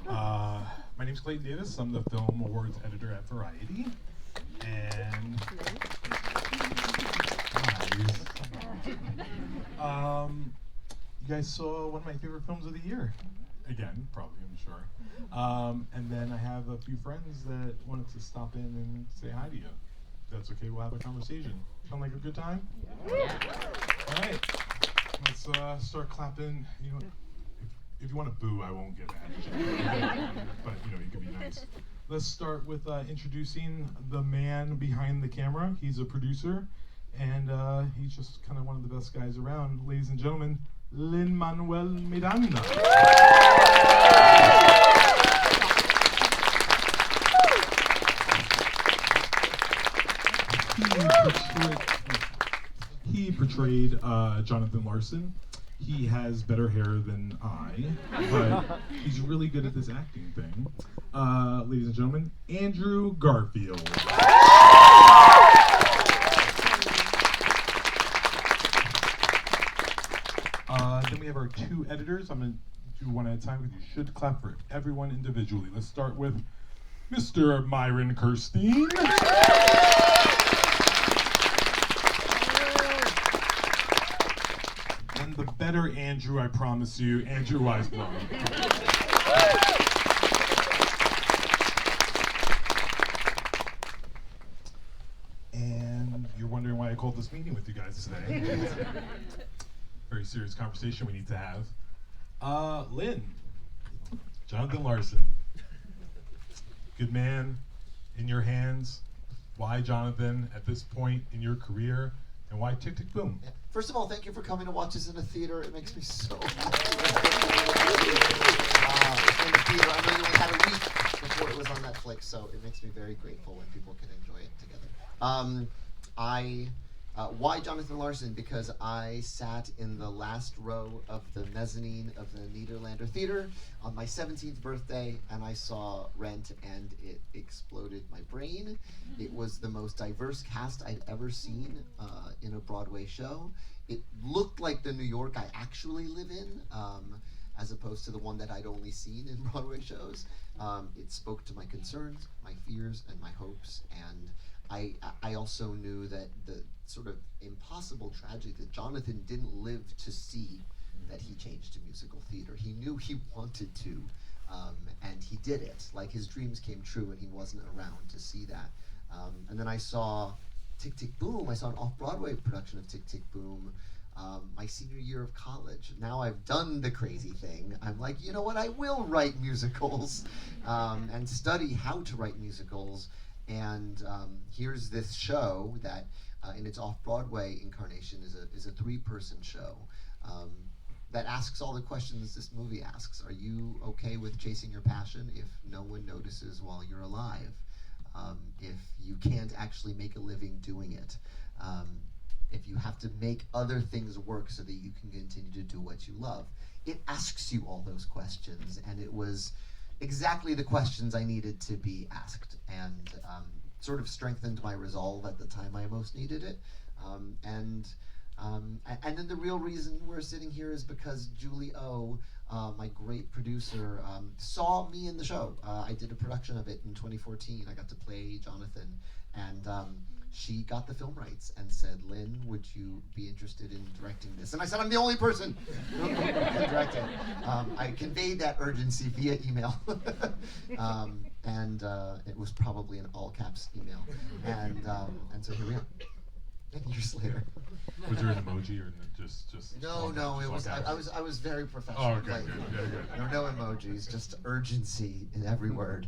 My name's Clayton Davis. I'm the Film Awards Editor at Variety. And you guys saw one of my favorite films of the year. Again, probably, I'm sure. And then I have a few friends that wanted to stop in and say hi to you. If that's okay, we'll have a conversation. Sound like a good time? Yeah. All right. Let's start clapping. You know, if you want to boo, I won't get mad. But you can be nice. Let's start with introducing the man behind the camera. He's a producer, and he's just kind of one of the best guys around. Ladies and gentlemen, Lin-Manuel Miranda. He portrayed Jonathan Larson. He has better hair than I, but he's really good at this acting thing. Ladies and gentlemen, Andrew Garfield. Then we have our two editors. I'm going to do one at a time because you should clap for everyone individually. Let's start with Mr. Myron Kerstein. And the better Andrew, I promise you, Andrew Weisblum. And you're wondering why I called this meeting with you guys today. Very serious conversation we need to have. Lynn, Jonathan Larson. Good man, in your hands. Why Jonathan at this point in your career, and why Tick Tick Boom? Yeah. First of all, thank you for coming to watch us in a theater. It makes me so happy. In the theater, I know you only had a week before it was on Netflix, so it makes me very grateful when people can enjoy it together. Why Jonathan Larson? Because I sat in the last row of the mezzanine of the Nederlander Theater on my 17th birthday, and I saw Rent, and it exploded my brain. It was the most diverse cast I'd ever seen in a Broadway show. It looked like the New York I actually live in, as opposed to the one that I'd only seen in Broadway shows. It spoke to my concerns, my fears, and my hopes, and I also knew that the sort of impossible tragedy that Jonathan didn't live to see that he changed to musical theater. He knew he wanted to, and he did it. Like, his dreams came true, and he wasn't around to see that. And then I saw Tick Tick Boom. I saw an off-Broadway production of Tick Tick Boom my senior year of college. Now I've done the crazy thing. I'm like, you know what? I will write musicals and study how to write musicals. And here's this show that, in its off-Broadway incarnation, is a three-person show that asks all the questions this movie asks. Are you okay with chasing your passion if no one notices while you're alive? If you can't actually make a living doing it? If you have to make other things work so that you can continue to do what you love? It asks you all those questions, and it was exactly the questions I needed to be asked, and sort of strengthened my resolve at the time I most needed it. And then the real reason we're sitting here is because Julie O, my great producer, saw me in the show. I did a production of it in 2014. I got to play Jonathan, and she got the film rights and said, Lynn, would you be interested in directing this? And I said, I'm the only person who can direct it. I conveyed that urgency via email. And it was probably an all caps email. And so here we are, 10 years later. Was there an emoji or just? No, it was. I was very professional. Oh, okay, good. No emojis, just urgency in every word.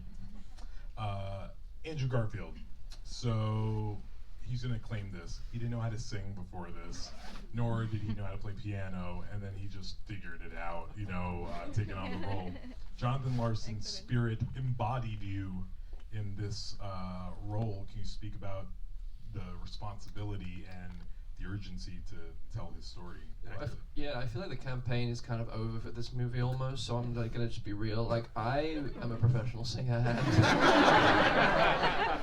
Andrew Garfield. So he's gonna claim this. He didn't know how to sing before this, nor did he know how to play piano, and then he just figured it out, taking on the role. Jonathan Larson's spirit embodied you in this role. Can you speak about the responsibility and the urgency to tell his story? I feel like the campaign is kind of over for this movie almost, so I'm gonna just be real. Like, I am a professional singer.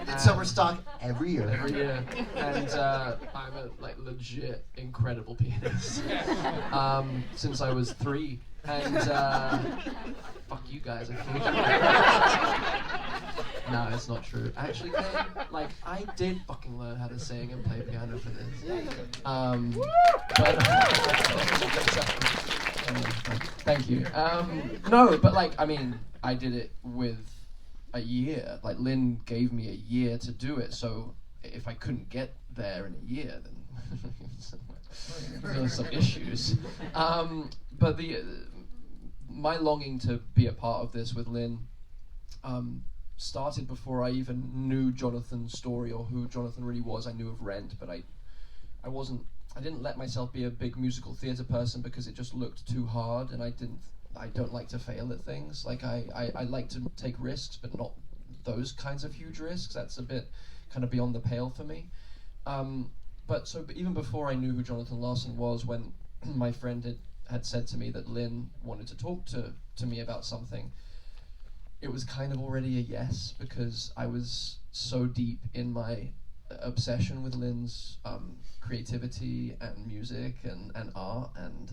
It's summer stock every year. And I'm a legit incredible pianist since I was 3. And fuck you guys, I told you. No, it's not true. Actually, like, I did fucking learn how to sing and play piano for this. Thank you. No, but like, I mean, I did it with a year. Like, Lin gave me a year to do it, so if I couldn't get there in a year, then there were some issues. But my longing to be a part of this with Lin started before I even knew Jonathan's story or who Jonathan really was. I knew of Rent, but I didn't let myself be a big musical theatre person because it just looked too hard, and I don't like to fail at things. Like I like to take risks, but not those kinds of huge risks. That's a bit kind of beyond the pale for me. But even before I knew who Jonathan Larson was, when my friend had said to me that Lin wanted to talk to me about something, it was kind of already a yes, because I was so deep in my obsession with Lin's creativity and music and art and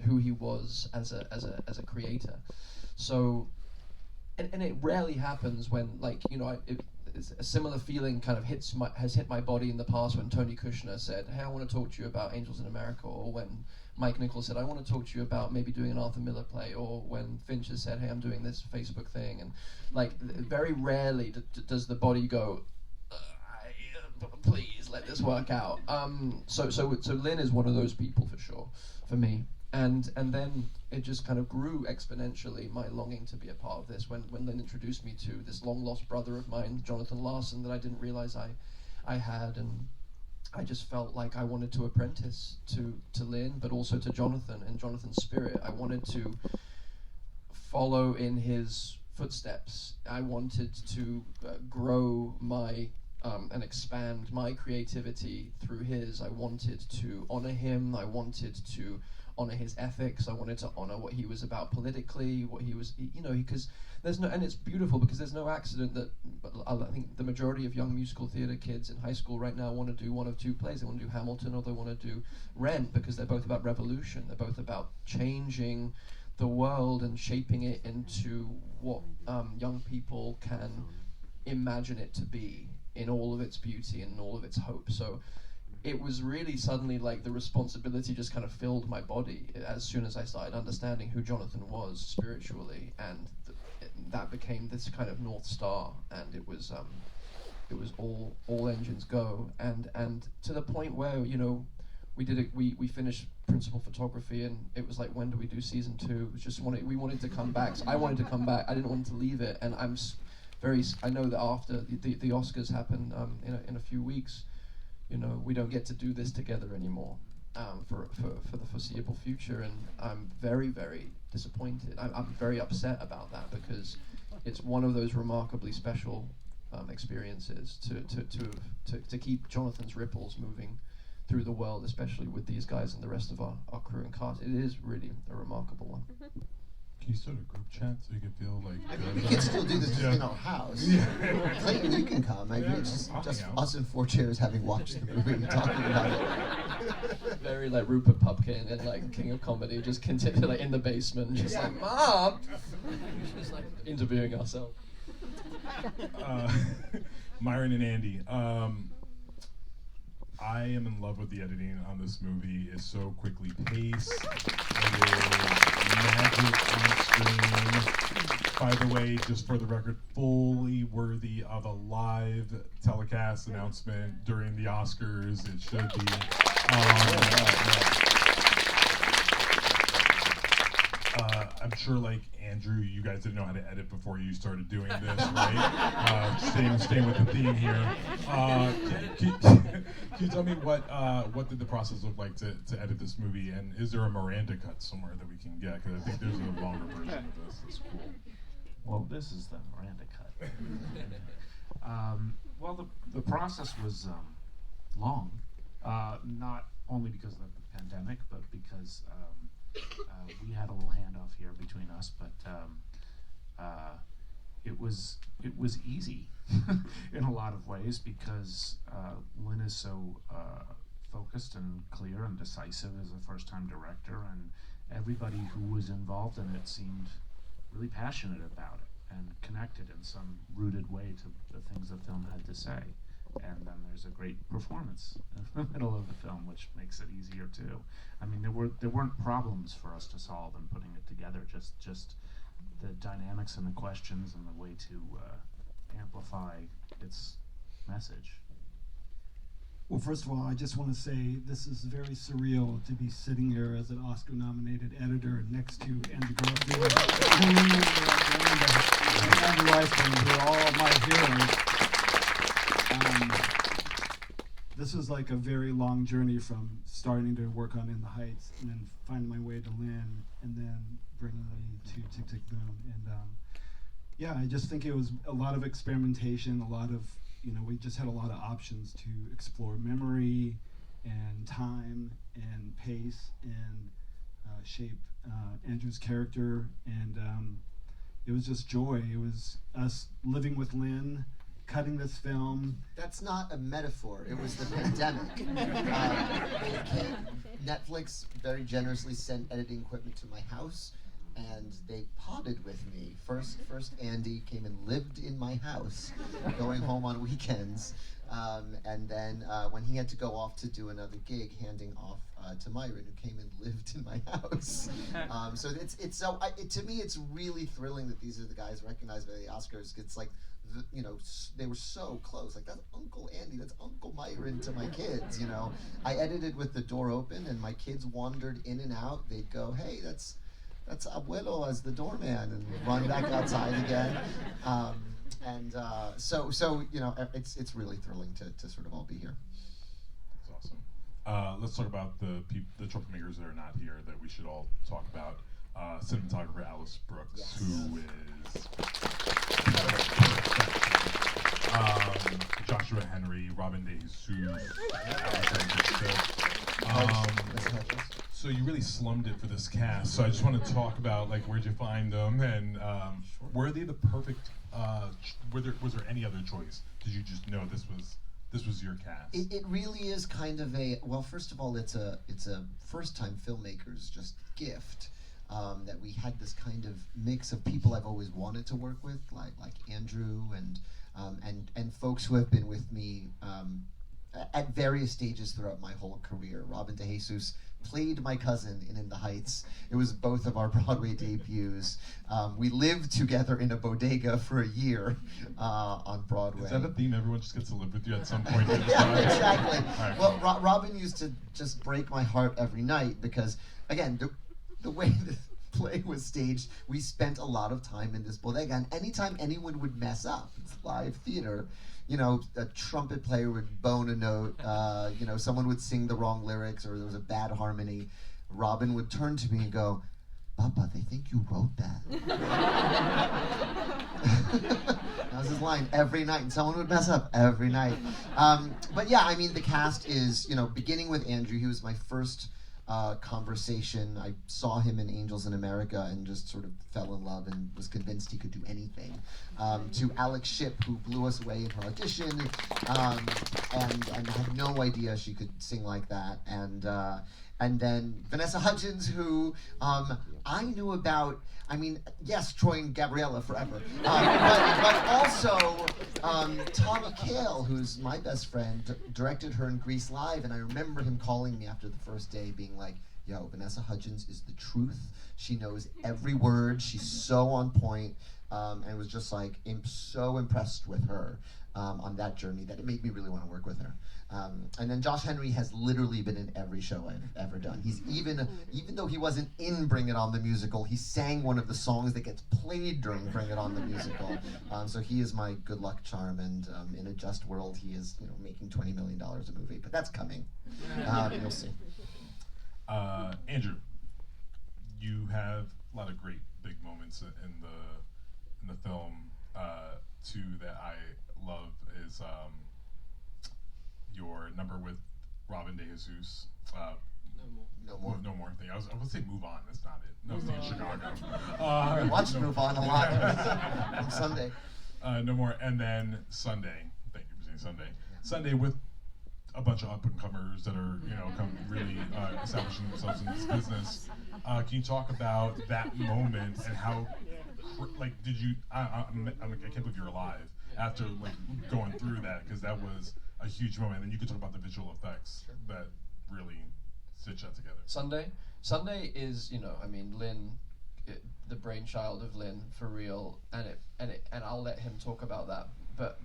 who he was as a creator. So, and it rarely happens when, like, you know, it's a similar feeling kind of has hit my body in the past when Tony Kushner said, hey, I want to talk to you about Angels in America, or when Mike Nichols said, I want to talk to you about maybe doing an Arthur Miller play, or when Fincher said, hey, I'm doing this Facebook thing. And like, very rarely does the body go, please let this work out. So Lin is one of those people for sure, for me. And then it just kind of grew exponentially, my longing to be a part of this, when Lin introduced me to this long lost brother of mine, Jonathan Larson, that I didn't realize I had, and I just felt like I wanted to apprentice to Lin, but also to Jonathan and Jonathan's spirit. I wanted to follow in his footsteps. I wanted to grow my and expand my creativity through his. I wanted to honor him. I wanted to honor his ethics. I wanted to honor what he was about politically, what he was, you know, because there's no, and it's beautiful because there's no accident that, I think the majority of young musical theatre kids in high school right now want to do one of two plays. They want to do Hamilton or they want to do Rent, because they're both about revolution. They're both about changing the world and shaping it into what young people can imagine it to be, in all of its beauty and all of its hope. So it was really suddenly like the responsibility just kind of filled my body as soon as I started understanding who Jonathan was spiritually, and that became this kind of North Star, and it was all engines go, and to the point where, you know, we finished principal photography, and it was like, when do we do season 2? It was just we wanted to come back. So I wanted to come back. I didn't want to leave it, and I know that after the Oscars happen in a few weeks, you know, we don't get to do this together anymore for the foreseeable future, and I'm very, very disappointed. I'm very upset about that, because it's one of those remarkably special experiences to keep Jonathan's ripples moving through the world, especially with these guys and the rest of our crew and cast. It is really a remarkable one. Can you start a group chat so you can feel like... I mean, we can still do this just in our house. Yeah. Clayton, you can come. I mean, it's just us in 4 chairs having watched the movie and talking about it. Very like Rupert Pupkin and like King of Comedy, just continue like in the basement, just like, Mom! Just like interviewing ourselves. Myron and Andy, I am in love with the editing on this movie. It's so quickly paced. It is magic on screen. By the way, just for the record, fully worthy of a live telecast announcement during the Oscars. It should be. I'm sure, like Andrew, you guys didn't know how to edit before you started doing this, right? Staying with the theme here. Can you tell me what did the process look like to edit this movie, and is there a Miranda cut somewhere that we can get? Because I think there's a longer version of this. It's cool. Well, this is the Miranda cut. Well, the process was long, not only because of the pandemic, but because we had a little handoff here between us, but it was easy in a lot of ways, because Lin is so focused and clear and decisive as a first-time director, and everybody who was involved in it seemed really passionate about it and connected in some rooted way to the things the film had to say. And then there's a great performance in the middle of the film, which makes it easier too. I mean, there weren't problems for us to solve in putting it together. Just the dynamics and the questions and the way to amplify its message. Well, first of all, I just want to say this is very surreal to be sitting here as an Oscar-nominated editor next to Andrew Garfield and Andrew Weisblum, who are all my heroes. This was like a very long journey from starting to work on In the Heights and then finding my way to Lin and then bringing me to Tick, Tick, Boom. And yeah, I just think it was a lot of experimentation, a lot of, we just had a lot of options to explore memory and time and pace and shape Andrew's character. And it was just joy. It was us living with Lin, cutting this film. That's not a metaphor. It was the pandemic. Netflix very generously sent editing equipment to my house, and they potted with me. First Andy came and lived in my house, going home on weekends, and then when he had to go off to do another gig, handing off to Myron, who came and lived in my house. So it's so to me it's really thrilling that these are the guys recognized by the Oscars. It's like, they were so close. Like, that's Uncle Andy, that's Uncle Myron to my kids. I edited with the door open, and my kids wandered in and out. They'd go, "Hey, that's Abuelo as the doorman," and run back outside again. So it's really thrilling to sort of all be here. That's awesome. Let's talk about the troublemakers that are not here that we should all talk about. Cinematographer Alice Brooks, Yes. who is Joshua Henry, Robin DeJesus, so you really slummed it for this cast. So I just want to talk about, like, where'd you find them, and were they the perfect? Was there any other choice? Did you just know this was your cast? It really is kind of first of all, it's a first-time filmmaker's just gift. That we had this kind of mix of people I've always wanted to work with, like Andrew and folks who have been with me at various stages throughout my whole career. Robin DeJesus played my cousin in the Heights. It was both of our Broadway debuts. We lived together in a bodega for a year on Broadway. Is that a theme? Everyone just gets to live with you at some point. Yeah, exactly. Right. Well, Robin used to just break my heart every night because, again, the way the play was staged, we spent a lot of time in this bodega, and anytime anyone would mess up, it's live theater, a trumpet player would bone a note, someone would sing the wrong lyrics, or there was a bad harmony, Robin would turn to me and go, "Papa, they think you wrote that." That was his line every night, and someone would mess up every night. But yeah, I mean, the cast is, beginning with Andrew. He was my first conversation. I saw him in Angels in America and just sort of fell in love and was convinced he could do anything. To Alex Shipp, who blew us away in her audition, and had no idea she could sing like that. And then Vanessa Hudgens, who I knew about. I mean, yes, Troy and Gabriella forever, but also Tommy Kail, who's my best friend, directed her in Grease Live, and I remember him calling me after the first day, being like, "Yo, Vanessa Hudgens is the truth. She knows every word. She's so on point," and was just like, I'm so impressed with her on that journey that it made me really want to work with her. And then Josh Henry has literally been in every show I've ever done. He's even though he wasn't in Bring It On the musical, he sang one of the songs that gets played during Bring It On the musical. So he is my good luck charm, and in a just world, he is making $20 million a movie, but that's coming. You'll see. Andrew, you have a lot of great big moments in the film. Two that I love is your number with Robin DeJesus. No more. No more thing. I was going to say Move On. That's not it. No, it's in Chicago. Watch Move On a lot on Sunday. No more. And then Sunday. Thank you for saying Sunday. Sunday with a bunch of up-and-comers that are, really establishing themselves in this business. Can you talk about that moment and how like, did you? I'm like, I can't believe you're alive after like going through that, because that was a huge moment. And you could talk about the visual effects that really stitch that together. Sunday is, you know, I mean, Lin, the brainchild of Lin for real, and I'll let him talk about that. But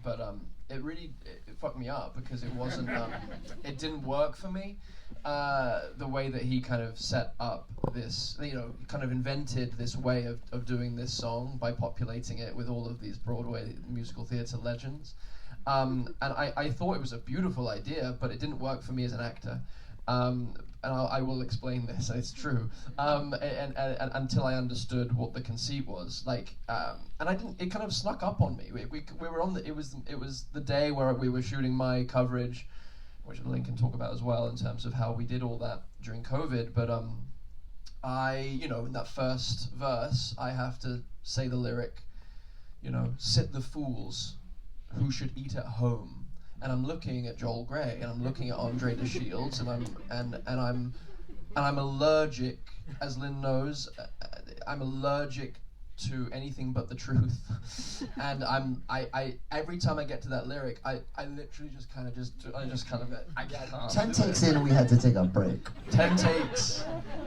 it really it fucked me up because it wasn't it didn't work for me. The way that he kind of set up this, you know, kind of invented this way of doing this song by populating it with all of these Broadway musical theatre legends. And I thought it was a beautiful idea, but it didn't work for me as an actor. And I will explain this. It's true. And until I understood what the conceit was, like, and I didn't. It kind of snuck up on me. We were on the. It was the day where we were shooting my coverage, which Lin can talk about as well in terms of how we did all that during COVID. But you know, in that first verse, I have to say the lyric, you know, sit the fools who should eat at home. And I'm looking at Joel Grey, and I'm looking at Andre de Shields, and I'm allergic, as Lin knows, I'm allergic to anything but the truth. And I every time I get to that lyric, I literally just kind of I get 10 takes in, we had to take a break. 10 takes,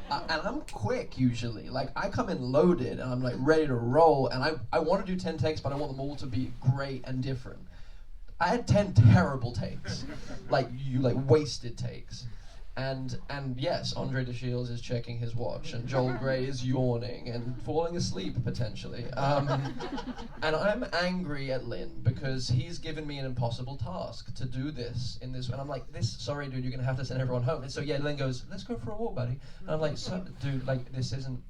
and I'm quick usually. Like, I come in loaded, and I'm like ready to roll, and I want to do 10 takes, but I want them all to be great and different. I had 10 terrible takes, like wasted takes, and yes, Andre de Shields is checking his watch, and Joel Grey is yawning and falling asleep potentially, and I'm angry at Lin because he's given me an impossible task to do this in this, and I'm like, sorry dude, you're gonna have to send everyone home. And so yeah, Lin goes, let's go for a walk, buddy, and I'm like, so, dude, like, this isn't,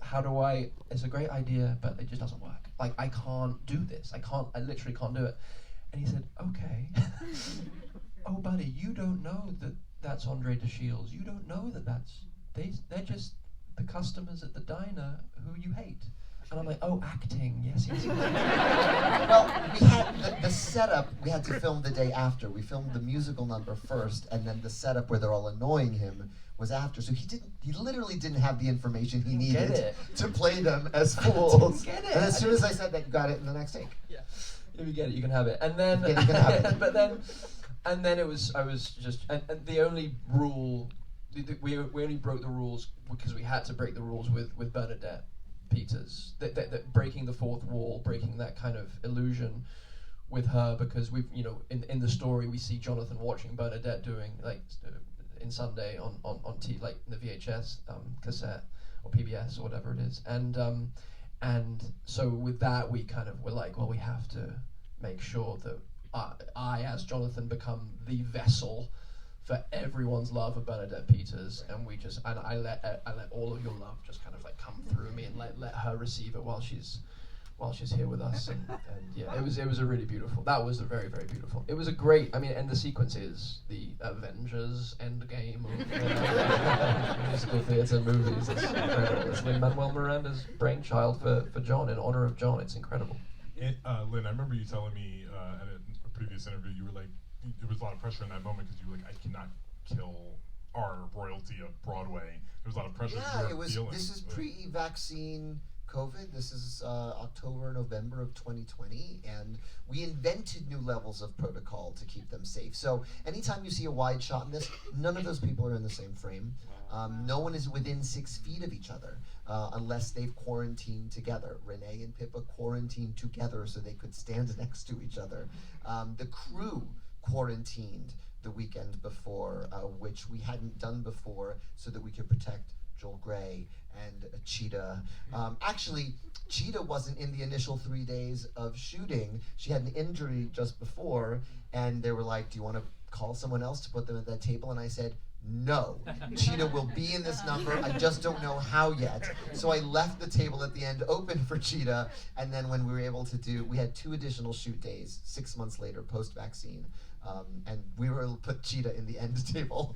it's a great idea, but it just doesn't work. Like, I can't do this. I literally can't do it. And he said, okay. Oh, buddy, you don't know that that's Andre de Shields. You don't know that they're just the customers at the diner who you hate. And I'm like, oh, acting, yes. Well, we had the setup, we had to film the day after. We filmed the musical number first, and then the setup where they're all annoying him was after. So he literally didn't have the information he needed to play them as fools. And as soon as I said that, you got it in the next take. Yeah. If you get it, you can have it. And then, you can have it. but then I was just, and the only rule, we only broke the rules because we had to break the rules with Bernadette Peters. That breaking the fourth wall, breaking that kind of illusion with her, because we've, you know, in the story we see Jonathan watching Bernadette doing, like, in Sunday on like the VHS cassette or PBS or whatever it is, and so with that, we kind of were like, well, we have to make sure that I, as Jonathan, become the vessel for everyone's love of Bernadette Peters, and I let all of your love just kind of like come through me, and let her receive it while she's here with us, and yeah, it was a really beautiful. That was a very, very beautiful. It was a great. I mean, and the sequence is the Avengers Endgame of musical theatre movies. It's incredible. It's Lin-Manuel Miranda's brainchild for John, in honor of John. It's incredible. Lin, I remember you telling me at a previous interview, you were like, there was a lot of pressure in that moment because you were like, I cannot kill our royalty of Broadway. There was a lot of pressure. Yeah, it was. This is pre-vaccine COVID. This is October, November of 2020, and we invented new levels of protocol to keep them safe. So anytime you see a wide shot in this, none of those people are in the same frame. No one is within 6 feet of each other unless they've quarantined together. Renee and Pippa quarantined together so they could stand next to each other. The crew quarantined the weekend before, which we hadn't done before, so that we could protect Joel Grey and Cheetah. Actually, Cheetah wasn't in the initial 3 days of shooting. She had an injury just before, and they were like, do you want to call someone else to put them at that table? And I said, no, Cheetah will be in this number. I just don't know how yet. So I left the table at the end open for Cheetah, and then when we were able to we had 2 additional shoot days 6 months later, post-vaccine. And we were able to put Cheetah in the end table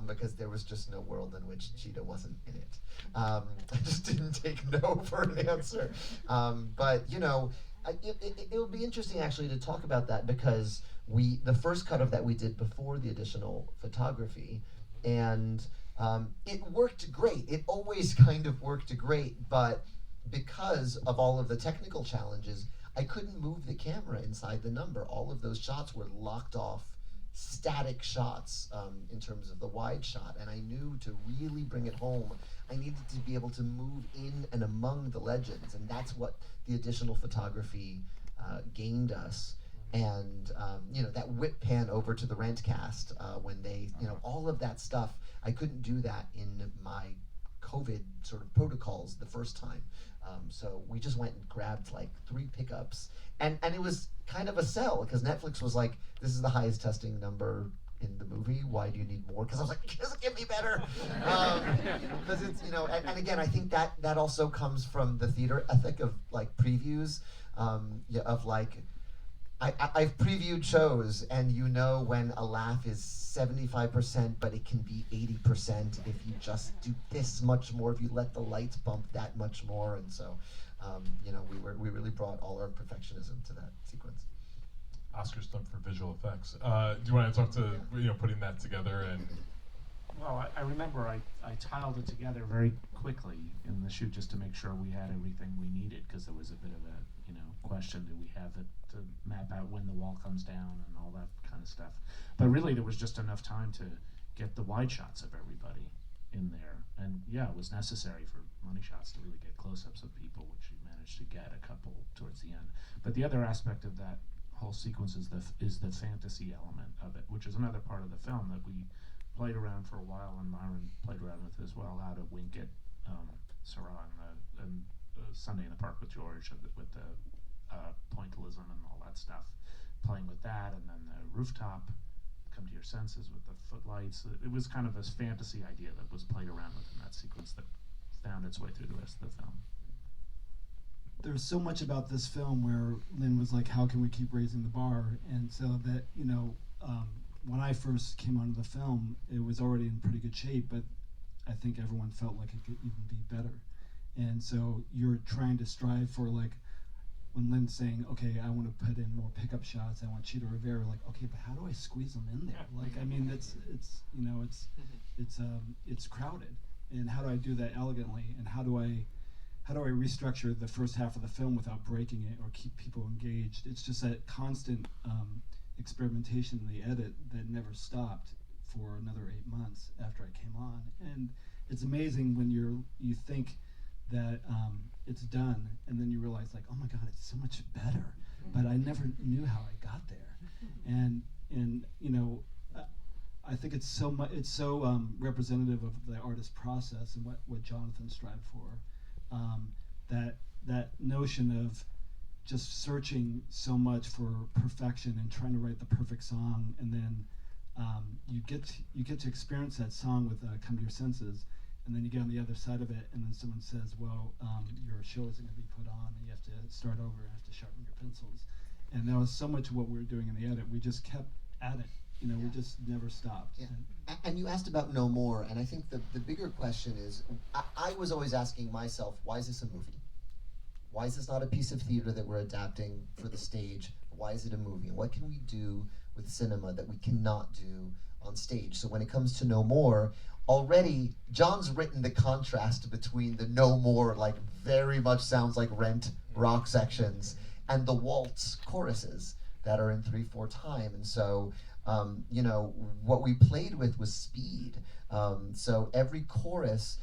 because there was just no world in which Cheetah wasn't in it. I just didn't take no for an answer. But, you know, it would be interesting actually to talk about that, because the first cut of that we did before the additional photography, and it worked great. It always kind of worked great, but because of all of the technical challenges, I couldn't move the camera inside the number. All of those shots were locked off, static shots in terms of the wide shot, and I knew to really bring it home, I needed to be able to move in and among the legends, and that's what the additional photography gained us. And you know, that whip pan over to the rent cast when they, you know, all of that stuff, I couldn't do that in my COVID sort of protocols the first time. So we just went and grabbed like 3 pickups, and it was kind of a sell because Netflix was like, this is the highest testing number in the movie, why do you need more? Because I was like, it doesn't get me better. Because it's, you know, and again, I think that also comes from the theater ethic of like previews, of like, I've previewed shows, and you know when a laugh is 75%, but it can be 80% if you just do this much more, if you let the lights bump that much more, and so, you know, we really brought all our perfectionism to that sequence. Oscar stunt for visual effects. Do you want to talk to, you know, putting that together? And well, I remember I tiled it together very quickly in the shoot just to make sure we had everything we needed, because there was a bit of a, you know, question, do we have it to map out when the wall comes down and all that kind of stuff. But really there was just enough time to get the wide shots of everybody in there, and yeah, it was necessary for money shots to really get close-ups of people, which we managed to get a couple towards the end. But the other aspect of that whole sequence is the fantasy element of it, which is another part of the film that we played around for a while, and Myron played around with as well, how to wink it. Sarah and Sunday in the Park with George with the pointillism and all that stuff, playing with that, and then the rooftop, come to your senses with the footlights. It was kind of this fantasy idea that was played around with in that sequence that found its way through the rest of the film. There's so much about this film where Lin was like, how can we keep raising the bar? And so that, you know, when I first came onto the film, it was already in pretty good shape, but I think everyone felt like it could even be better. And so you're trying to strive for, like, when Lin's saying, okay, I want to put in more pickup shots, I want Cheetah Rivera, like, okay, but how do I squeeze them in there? Like, I mean, it's you know, it's crowded, and how do I do that elegantly? And how do I restructure the first half of the film without breaking it or keep people engaged? It's just that constant experimentation in the edit that never stopped for another 8 months after I came on. And it's amazing when you think that it's done, and then you realize, like, oh my God, it's so much better. But I never knew how I got there. And you know, I think it's so representative of the artist process and what Jonathan strived for. That notion of just searching so much for perfection and trying to write the perfect song, and then you get to experience that song with Come to Your Senses, and then you get on the other side of it, and then someone says, well, your show isn't going to be put on, and you have to start over and have to sharpen your pencils. And that was so much of what we were doing in the edit. We just kept at it. You know, we just never stopped. Yeah. And you asked about No More, and I think the bigger question is, I was always asking myself, why is this a movie? Why is this not a piece of theater that we're adapting for the stage? Why is it a movie? And what can we do with cinema that we cannot do on stage? So when it comes to No More, already John's written the contrast between the No More, like, very much sounds like Rent rock sections, and the waltz choruses that are in 3/4 time. And so you know, what we played with was speed. So every chorus,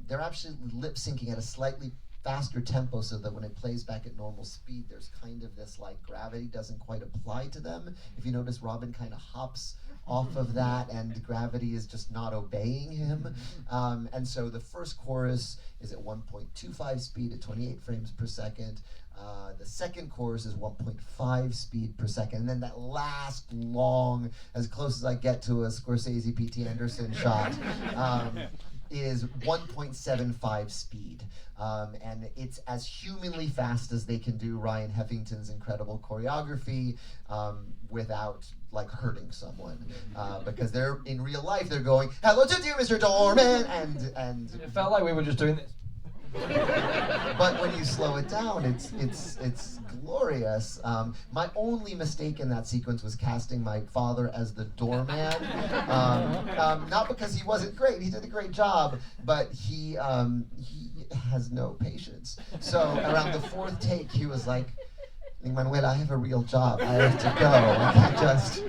they're actually lip syncing at a slightly faster tempo, so that when it plays back at normal speed, there's kind of this, like, gravity doesn't quite apply to them. If you notice, Robin kind of hops off of that, and gravity is just not obeying him. And so the first chorus is at 1.25 speed at 28 frames per second. The second chorus is 1.5 speed per second, and then that last long, as close as I get to a Scorsese P.T. Anderson shot, is 1.75 speed. And it's as humanly fast as they can do Ryan Heffington's incredible choreography without, like, hurting someone. Because they're, in real life, they're going, hello to you, Mr. Dorman, and it felt like we were just doing this. but when you slow it down, it's glorious. My only mistake in that sequence was casting my father as the doorman. Not because he wasn't great; he did a great job, but he has no patience. So around the fourth take, he was like, "Lin-Manuel, I have a real job. I have to go. I can't just."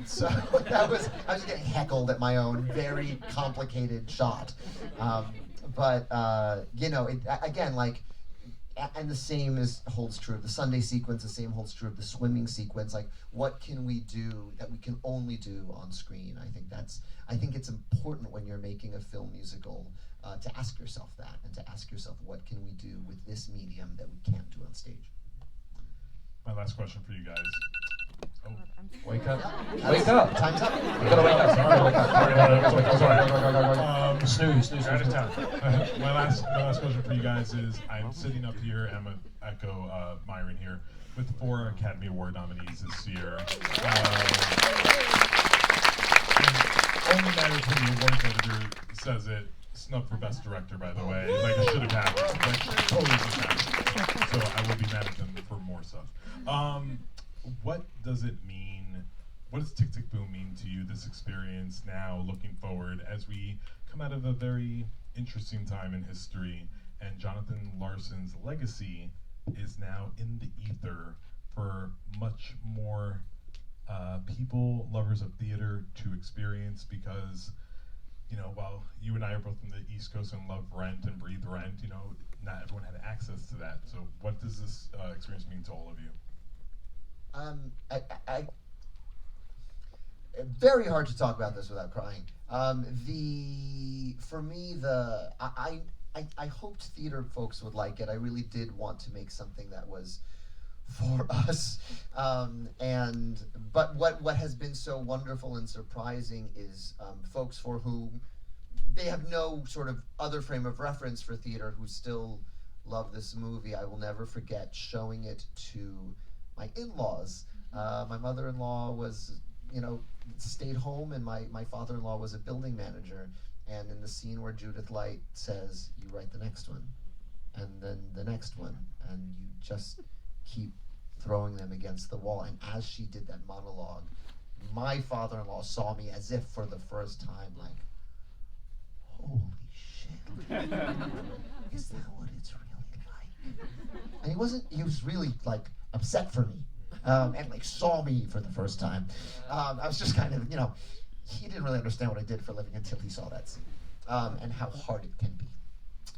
So I was getting heckled at my own very complicated shot. But again, like, and the same holds true of the Sunday sequence. The same holds true of the swimming sequence. Like, what can we do that we can only do on screen? I think it's important when you're making a film musical to ask yourself that, and to ask yourself, what can we do with this medium that we can't do on stage? My last question for you guys. Oh. Wake up. Wake up. Time's up. You gotta wake up. Snooze. Out of time. My last question for you guys is, I'm sitting up here, and I'm going to echo Myron here, with 4 Academy Award nominees this year. Only matters when the awards editor says it. Snub for Best Director, by the way. Like, it should have happened. Like, totally just happened. So I will be mad at them for more stuff. What does it mean? What does Tick Tick Boom mean to you, this experience now, looking forward, as we come out of a very interesting time in history, and Jonathan Larson's legacy is now in the ether for much more people, lovers of theater, to experience? Because, you know, while you and I are both from the East Coast and love Rent and breathe Rent, you know, not everyone had access to that. So what does this experience mean to all of you? Very hard to talk about this without crying. I hoped theater folks would like it. I really did want to make something that was for us. But what has been so wonderful and surprising is folks for whom they have no sort of other frame of reference for theater who still love this movie. I will never forget showing it to my in-laws. My mother-in-law was, stayed home, and my father-in-law was a building manager. And in the scene where Judith Light says, "You write the next one, and then the next one," and you just keep throwing them against the wall. And as she did that monologue, my father-in-law saw me as if for the first time, like, holy shit. Is that what it's really like? And he was really, like, upset for me, and, like, saw me for the first time. I was just kind of, he didn't really understand what I did for a living until he saw that scene, and how hard it can be.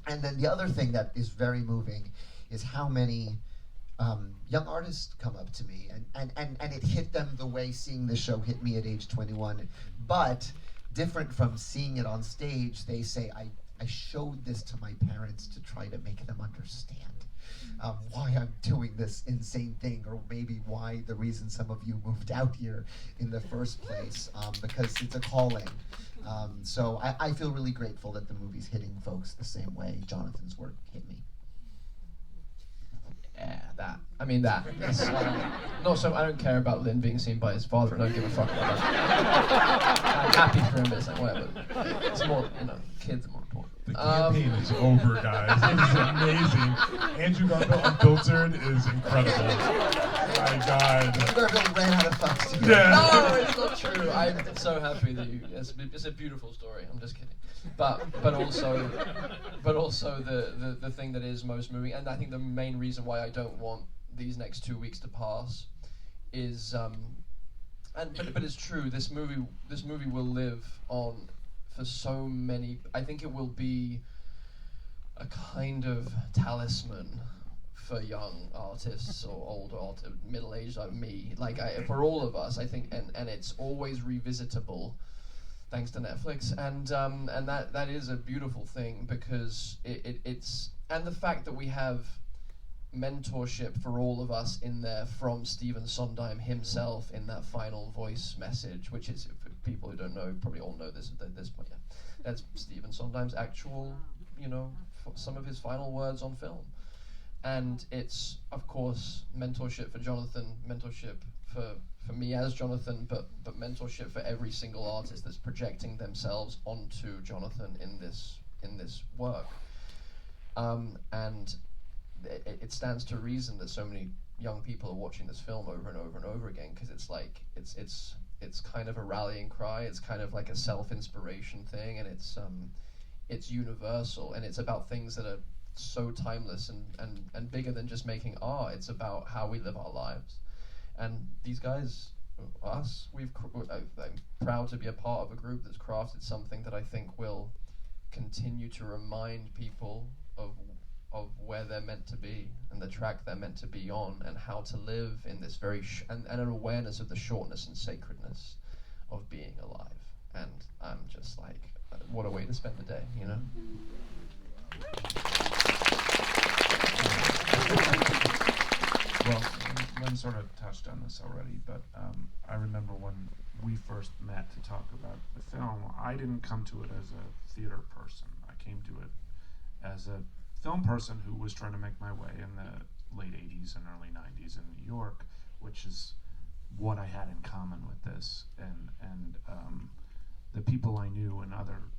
And then the other thing that is very moving is how many young artists come up to me, and it hit them the way seeing the show hit me at age 21. But different from seeing it on stage, they say, I showed this to my parents to try to make them understand why I'm doing this insane thing, or maybe why the reason some of you moved out here in the first place, because it's a calling. So I feel really grateful that the movie's hitting folks the same way Jonathan's work hit me. Yeah, that. I mean, that. So I don't care about Lin being seen by his father. I don't give a fuck about that. I'm happy for him, but it's like, whatever. It's more, kids are more important. The campaign is over, guys. It is amazing. Andrew Garfield Unfiltered is incredible. My God. Andrew Garfield ran out of fucks to do. Yeah. No, it's not true. I'm so happy that it's a beautiful story. I'm just kidding. But also the thing that is most moving, and I think the main reason why I don't want these next 2 weeks to pass is but it's true. This movie will live on for so many. I think it will be a kind of talisman for young artists or older artists, middle-aged like me, for all of us, I think, and it's always revisitable thanks to Netflix, and that is a beautiful thing, because it's and the fact that we have mentorship for all of us in there from Stephen Sondheim himself in that final voice message, which is, for people who don't know, probably all know this at this point. Yeah, that's Stephen Sondheim's actual, some of his final words on film, and it's of course mentorship for Jonathan, mentorship for me as Jonathan, but mentorship for every single artist that's projecting themselves onto Jonathan in this work. And it stands to reason that so many young people are watching this film over and over and over again, because it's like it's kind of a rallying cry. It's kind of like a self-inspiration thing, and it's universal, and it's about things that are so timeless and bigger than just making art. It's about how we live our lives. And these guys, us, I'm proud to be a part of a group that's crafted something that I think will continue to remind people of where they're meant to be and the track they're meant to be on, and how to live in this very and an awareness of the shortness and sacredness of being alive. And I'm just like, what a way to spend the day, you know? Well, Lynn sort of touched on this already, but I remember when we first met to talk about the film, I didn't come to it as a theater person. I came to it as a film person who was trying to make my way in the late 80s and early 90s in New York, which is what I had in common with this, and the people I knew in other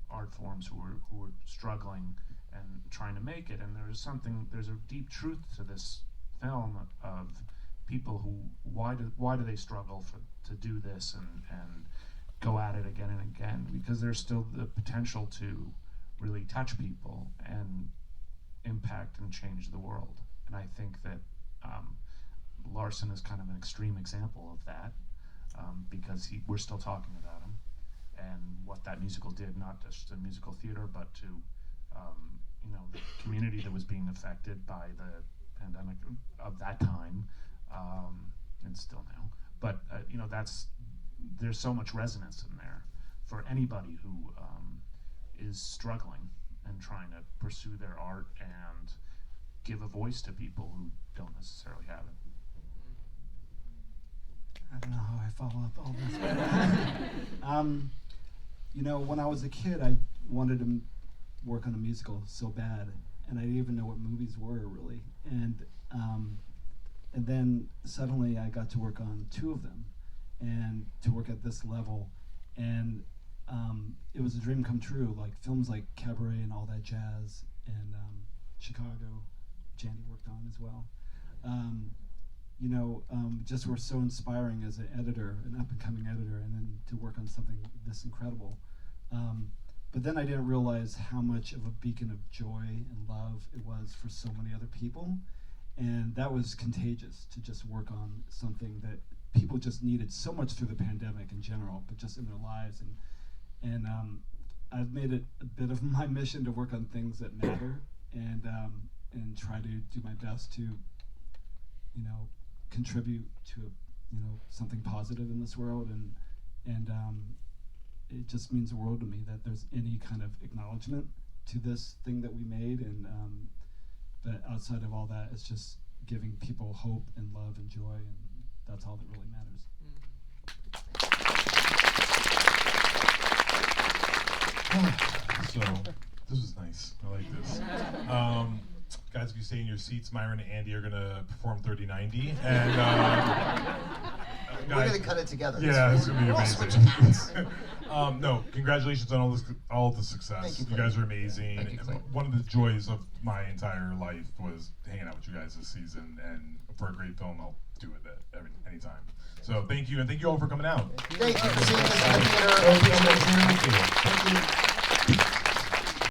art forms who were struggling and trying to make it. And there's a deep truth to this film of people who, why do they struggle to do this and go at it again and again, because there's still the potential to really touch people and impact and change the world. And I think that Larson is kind of an extreme example of that, because we're still talking about him and what that musical did, not just in musical theater, but to the community that was being affected by the pandemic of that time, and still now. But there's so much resonance in there for anybody who is struggling and trying to pursue their art and give a voice to people who don't necessarily have it. I don't know how I follow up all this. When I was a kid, I wanted to work on a musical so bad, and I didn't even know what movies were really. And then suddenly I got to work on 2 of them, and to work at this level, and it was a dream come true. Like films like Cabaret and all that jazz, and Chicago, Jandy worked on as well. Just were so inspiring as an editor, an up-and-coming editor, and then to work on something this incredible. But then I didn't realize how much of a beacon of joy and love it was for so many other people. And that was contagious, to just work on something that people just needed so much through the pandemic in general, but just in their lives. And I've made it a bit of my mission to work on things that matter, and try to do my best to, contribute to, something positive in this world. And it just means the world to me that there's any kind of acknowledgement to this thing that we made. And but outside of all that, it's just giving people hope and love and joy, and that's all that really matters. So this was nice. I like this. Guys, if you stay in your seats, Myron and Andy are gonna perform 3090, and we're gonna cut it together. Yeah, it's gonna be amazing. No, congratulations on all the success. Thank you guys are amazing. Thank you, Clay. One of the joys of my entire life was hanging out with you guys this season, and for a great film, I'll do it anytime. So thank you, and thank you all for coming out. Thank you for seeing us in the theater. Thank you. Thank you.